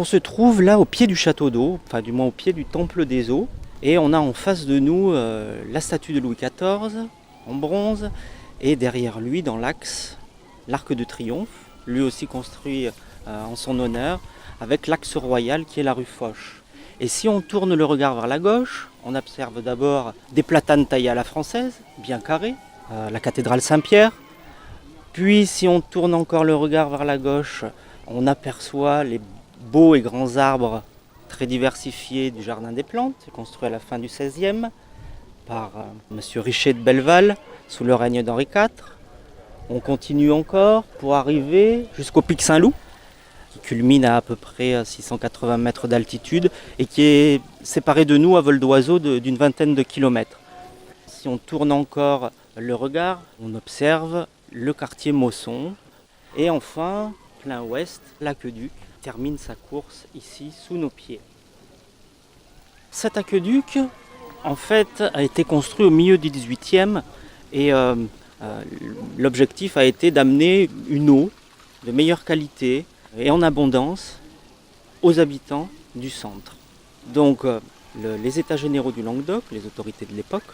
On se trouve là au pied du château d'eau, enfin du moins au pied du temple des eaux. Et on a en face de nous la statue de Louis XIV en bronze. Et derrière lui, dans l'axe, l'Arc de Triomphe, lui aussi construit en son honneur, avec l'axe royal qui est la rue Foch. Et si on tourne le regard vers la gauche, on observe d'abord des platanes taillés à la française, bien carrés, la cathédrale Saint-Pierre. Puis si on tourne encore le regard vers la gauche, on aperçoit les beaux et grands arbres très diversifiés du Jardin des Plantes, construit à la fin du XVIe par M. Richer de Belleval, sous le règne d'Henri IV. On continue encore pour arriver jusqu'au pic Saint-Loup, qui culmine à peu près 680 mètres d'altitude et qui est séparé de nous à vol d'oiseau d'une vingtaine de kilomètres. Si on tourne encore le regard, on observe le quartier Mosson. Et enfin, plein ouest, l'aqueduc termine sa course ici sous nos pieds. Cet aqueduc, en fait, a été construit au milieu du XVIIIe et l'objectif a été d'amener une eau de meilleure qualité et en abondance aux habitants du centre. Donc les États généraux du Languedoc, les autorités de l'époque,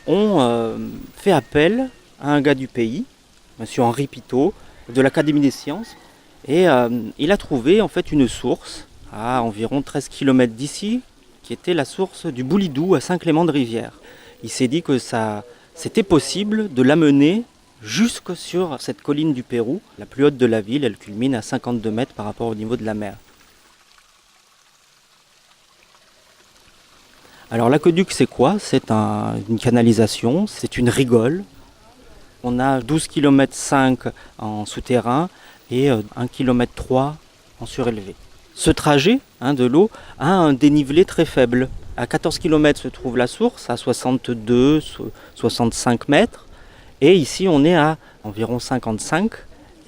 ont fait appel à un gars du pays, M. Henri Pitot, de l'Académie des sciences, et il a trouvé en fait une source à environ 13 km d'ici, qui était la source du Boulidou à Saint-Clément-de-Rivière. Il s'est dit que c'était possible de l'amener jusque sur cette colline du Pérou, la plus haute de la ville. Elle culmine à 52 mètres par rapport au niveau de la mer. Alors l'aqueduc, c'est quoi ? C'est une canalisation, c'est une rigole. On a 12,5 km en souterrain et 1,3 km en surélevé. Ce trajet de l'eau a un dénivelé très faible. À 14 km se trouve la source, à 62-65 mètres. Et ici, on est à environ 55,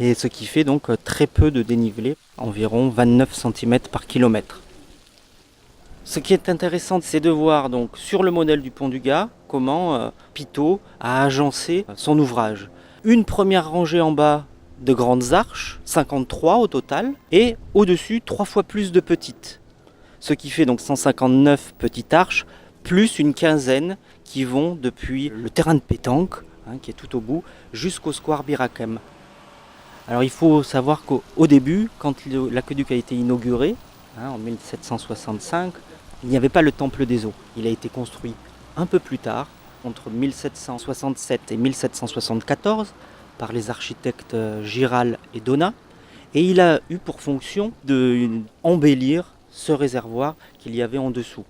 et ce qui fait donc très peu de dénivelé, environ 29 cm par kilomètre. Ce qui est intéressant, c'est de voir donc sur le modèle du pont du Gard comment Pitot a agencé son ouvrage. Une première rangée en bas de grandes arches, 53 au total, et au-dessus 3 fois plus de petites. Ce qui fait donc 159 petites arches, plus une quinzaine qui vont depuis le terrain de pétanque, qui est tout au bout, jusqu'au square Birakem. Alors il faut savoir qu'au début, quand l'aqueduc a été inauguré, en 1765, il n'y avait pas le temple des eaux. Il a été construit un peu plus tard, entre 1767 et 1774, par les architectes Giral et Donat, et il a eu pour fonction d'embellir ce réservoir qu'il y avait en dessous.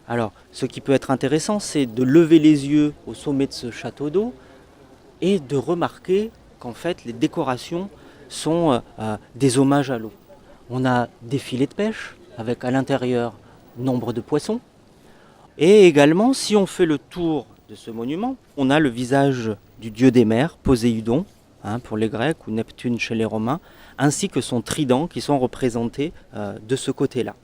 Alors, ce qui peut être intéressant, c'est de lever les yeux au sommet de ce château d'eau et de remarquer qu'en fait, les décorations sont des hommages à l'eau. On a des filets de pêche avec à l'intérieur nombre de poissons. Et également, si on fait le tour de ce monument, on a le visage du dieu des mers, Poséidon, pour les Grecs, ou Neptune chez les Romains, ainsi que son trident qui sont représentés de ce côté-là.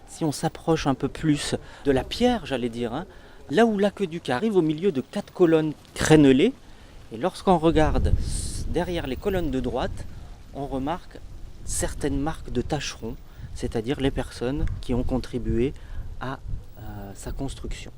Si on s'approche un peu plus de la pierre, j'allais dire, là où l'aqueduc arrive au milieu de 4 colonnes crénelées, et lorsqu'on regarde derrière les colonnes de droite, on remarque certaines marques de tâcherons, c'est-à-dire les personnes qui ont contribué à sa construction.